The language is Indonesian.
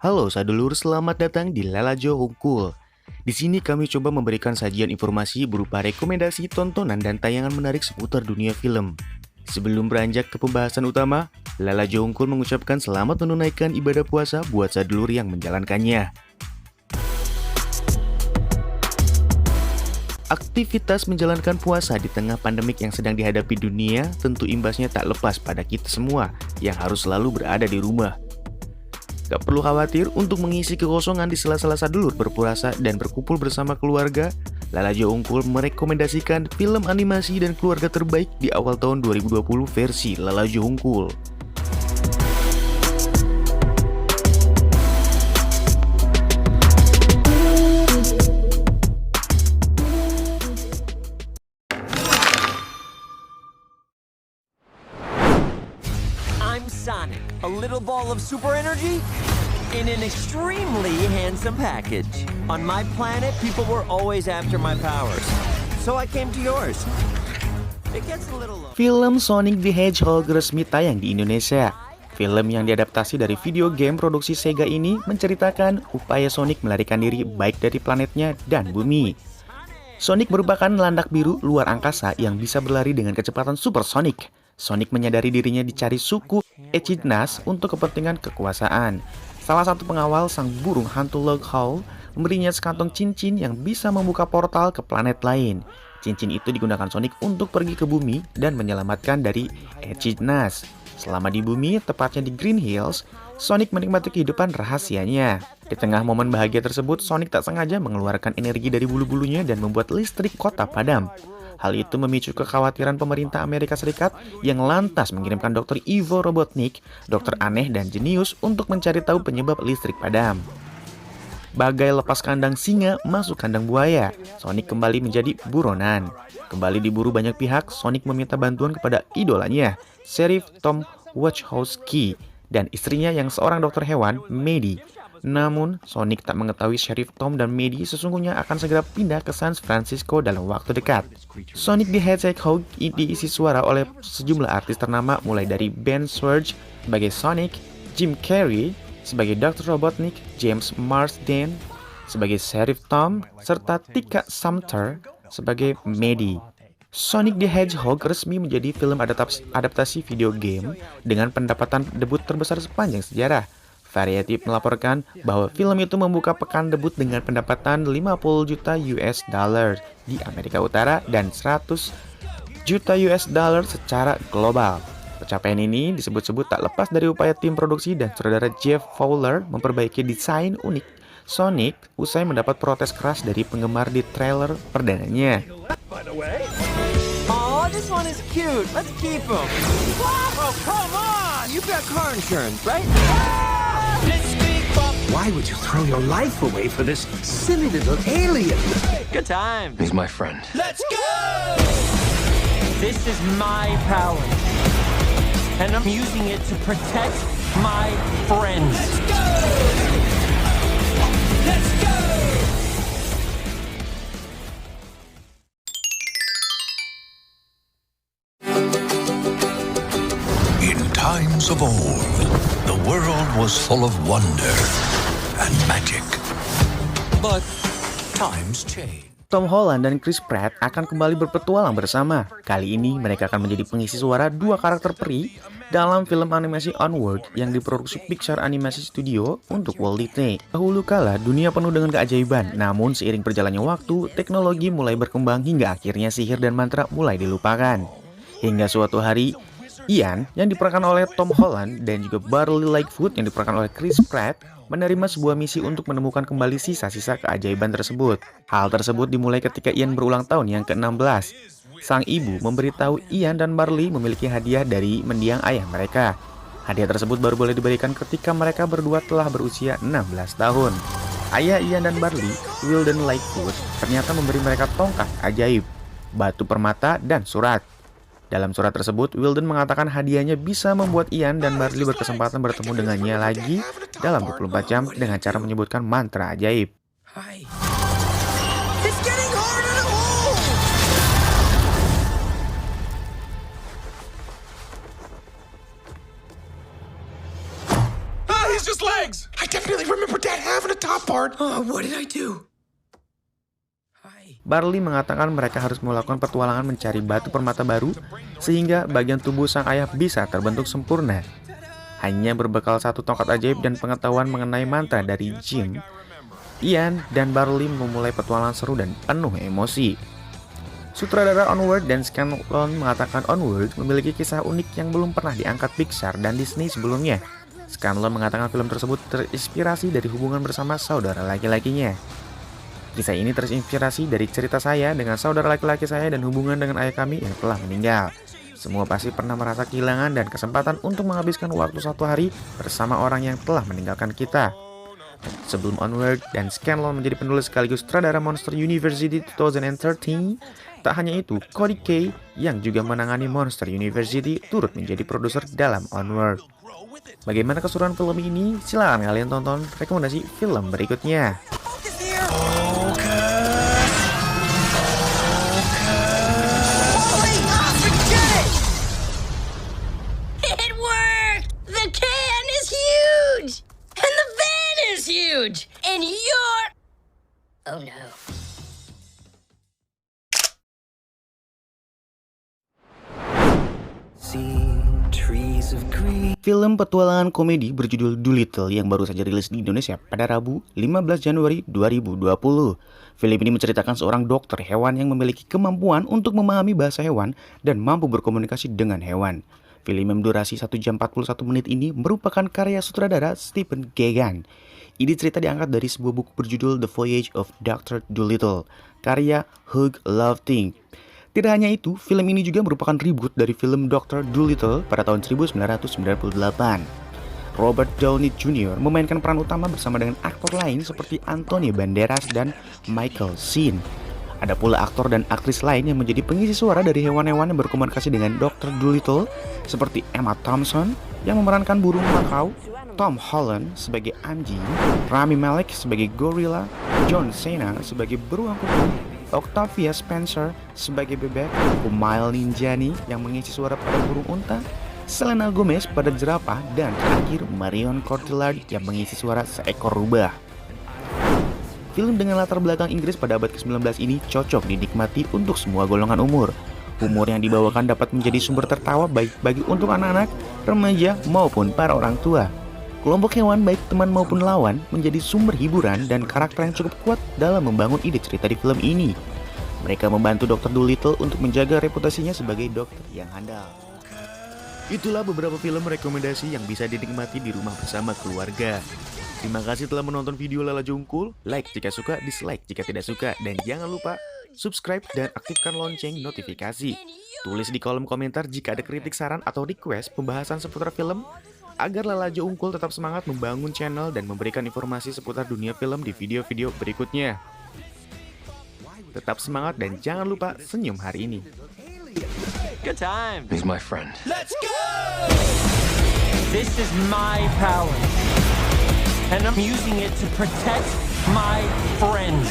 Halo sadulur, selamat datang di Lalajo Hungkul. Di sini kami coba memberikan sajian informasi berupa rekomendasi tontonan dan tayangan menarik seputar dunia film. Sebelum beranjak ke pembahasan utama, Lalajo Hungkul mengucapkan selamat menunaikan ibadah puasa buat sadulur yang menjalankannya. Aktivitas menjalankan puasa di tengah pandemik yang sedang dihadapi dunia tentu imbasnya tak lepas pada kita semua yang harus selalu berada di rumah. Gak perlu khawatir untuk mengisi kekosongan di sela-sela sadulur berpuasa dan berkumpul bersama keluarga. Lalajo Hungkul merekomendasikan film animasi dan keluarga terbaik di awal tahun 2020 versi Lalajo Hungkul. I'm Sonic, a little ball of super energy in an extremely handsome package. On my planet, people were always after my powers, so I came to yours. It gets a little low. Film Sonic the Hedgehog resmi tayang di Indonesia. Film yang diadaptasi dari video game produksi Sega ini menceritakan upaya Sonic melarikan diri baik dari planetnya dan bumi. Sonic merupakan landak biru luar angkasa yang bisa berlari dengan kecepatan supersonik. Sonic menyadari dirinya dicari suku Echidnas untuk kepentingan kekuasaan. Salah satu pengawal sang burung hantu Loghorn memberinya sekantong cincin yang bisa membuka portal ke planet lain. Cincin itu digunakan Sonic untuk pergi ke bumi dan menyelamatkan dari Echidnas. Selama di bumi, tepatnya di Green Hills, Sonic menikmati kehidupan rahasianya. Di tengah momen bahagia tersebut, Sonic tak sengaja mengeluarkan energi dari bulu-bulunya dan membuat listrik kota padam. Hal itu memicu kekhawatiran pemerintah Amerika Serikat yang lantas mengirimkan Dr. Ivo Robotnik, dokter aneh dan jenius untuk mencari tahu penyebab listrik padam. Bagai lepas kandang singa masuk kandang buaya, Sonic kembali menjadi buronan. Kembali diburu banyak pihak, Sonic meminta bantuan kepada idolanya, Sheriff Tom Wachowski, dan istrinya yang seorang dokter hewan, Maddie. Namun, Sonic tak mengetahui Sheriff Tom dan Maddie sesungguhnya akan segera pindah ke San Francisco dalam waktu dekat. Sonic the Hedgehog diisi suara oleh sejumlah artis ternama mulai dari Ben Schwartz sebagai Sonic, Jim Carrey sebagai Dr. Robotnik, James Marsden sebagai Sheriff Tom, serta Tika Sumpter sebagai Maddie. Sonic the Hedgehog resmi menjadi film adaptasi video game dengan pendapatan debut terbesar sepanjang sejarah. Variety melaporkan bahwa film itu membuka pekan debut dengan pendapatan 50 juta US dollar di Amerika Utara dan 100 juta US dollar secara global. Pencapaian ini disebut-sebut tak lepas dari upaya tim produksi dan sutradara Jeff Fowler memperbaiki desain unik Sonic usai mendapat protes keras dari penggemar di trailer perdananya. Oh, this one is cute. Let's keep him. Oh, come on! You've got car insurance, right? Why would you throw your life away for this silly little alien? Good time. He's my friend. Let's go! This is my power, and I'm using it to protect my friends. Let's go! Let's go! In times of old, the world was full of wonder and magic. But times change. Tom Holland dan Chris Pratt akan kembali berpetualang bersama. Kali ini mereka akan menjadi pengisi suara dua karakter peri dalam film animasi Onward yang diproduksi Pixar Animation Studio untuk Walt Disney. Dahulu kala dunia penuh dengan keajaiban, namun seiring berjalannya waktu, teknologi mulai berkembang hingga akhirnya sihir dan mantra mulai dilupakan. Hingga suatu hari, Ian yang diperankan oleh Tom Holland dan juga Barley Lightfoot yang diperankan oleh Chris Pratt menerima sebuah misi untuk menemukan kembali sisa-sisa keajaiban tersebut. Hal tersebut dimulai ketika Ian berulang tahun yang ke-16. Sang ibu memberitahu Ian dan Barley memiliki hadiah dari mendiang ayah mereka. Hadiah tersebut baru boleh diberikan ketika mereka berdua telah berusia 16 tahun. Ayah Ian dan Barley, Wilden Lightfoot, ternyata memberi mereka tongkat ajaib, batu permata, dan surat. Dalam surat tersebut, Wilden mengatakan hadiahnya bisa membuat Ian dan Barley berkesempatan bertemu dengannya lagi dalam 24 jam dengan cara menyebutkan mantra ajaib. It's getting harder to hold. He's just legs! I definitely remember Dad having a top part. Oh, what did I do? Hi. Barley mengatakan mereka harus melakukan petualangan mencari batu permata baru sehingga bagian tubuh sang ayah bisa terbentuk sempurna. Hanya berbekal satu tongkat ajaib dan pengetahuan mengenai mantra dari Jim, Ian dan Barley memulai petualangan seru dan penuh emosi. Sutradara Onward dan Scanlon mengatakan Onward memiliki kisah unik yang belum pernah diangkat Pixar dan Disney sebelumnya. Scanlon mengatakan film tersebut terinspirasi dari hubungan bersama saudara laki-lakinya. Kisah ini terinspirasi dari cerita saya dengan saudara laki-laki saya dan hubungan dengan ayah kami yang telah meninggal. Semua pasti pernah merasa kehilangan dan kesempatan untuk menghabiskan waktu satu hari bersama orang yang telah meninggalkan kita. Sebelum Onward dan Scanlon menjadi penulis sekaligus sutradara Monster University 2013, tak hanya itu, Cody Kay yang juga menangani Monster University turut menjadi produser dalam Onward. Bagaimana keseruan film ini? Silahkan kalian tonton rekomendasi film berikutnya. It worked! The can is huge! And the van is huge! And you're... Oh no. Film petualangan komedi berjudul Dolittle yang baru saja rilis di Indonesia pada Rabu 15 Januari 2020. Film ini menceritakan seorang dokter hewan yang memiliki kemampuan untuk memahami bahasa hewan dan mampu berkomunikasi dengan hewan. Film yang durasi 1 jam 41 menit ini merupakan karya sutradara Stephen Gaghan. Ini cerita diangkat dari sebuah buku berjudul The Voyage of Dr. Dolittle, karya Hugh Lofting. Tidak hanya itu, film ini juga merupakan reboot dari film Dr. Dolittle pada tahun 1998. Robert Downey Jr. memainkan peran utama bersama dengan aktor lain seperti Antonio Banderas dan Michael Sheen. Ada pula aktor dan aktris lain yang menjadi pengisi suara dari hewan-hewan yang berkomunikasi dengan Dr. Dolittle seperti Emma Thompson yang memerankan burung makau, Tom Holland sebagai anjing, Rami Malek sebagai gorila, John Cena sebagai beruang kuku, Octavia Spencer sebagai bebek, Kumail Nanjiani yang mengisi suara pada burung unta, Selena Gomez pada jerapah, dan terakhir Marion Cotillard yang mengisi suara seekor rubah. Film dengan latar belakang Inggris pada abad ke-19 ini cocok dinikmati untuk semua golongan umur. Humor yang dibawakan dapat menjadi sumber tertawa baik bagi untuk anak-anak, remaja, maupun para orang tua. Kelompok hewan baik teman maupun lawan menjadi sumber hiburan dan karakter yang cukup kuat dalam membangun ide cerita di film ini. Mereka membantu Dr. Dolittle untuk menjaga reputasinya sebagai dokter yang handal. Itulah beberapa film rekomendasi yang bisa dinikmati di rumah bersama keluarga. Terima kasih telah menonton video Lala Jungkul. Like jika suka, dislike jika tidak suka. Dan jangan lupa subscribe dan aktifkan lonceng notifikasi. Tulis di kolom komentar jika ada kritik, saran, atau request pembahasan seputar film, agar Lala Jungkul tetap semangat membangun channel dan memberikan informasi seputar dunia film di video-video berikutnya. Tetap semangat dan jangan lupa senyum hari ini. Good time. He's my friend. Let's go! This is my power. And I'm using it to protect my friends.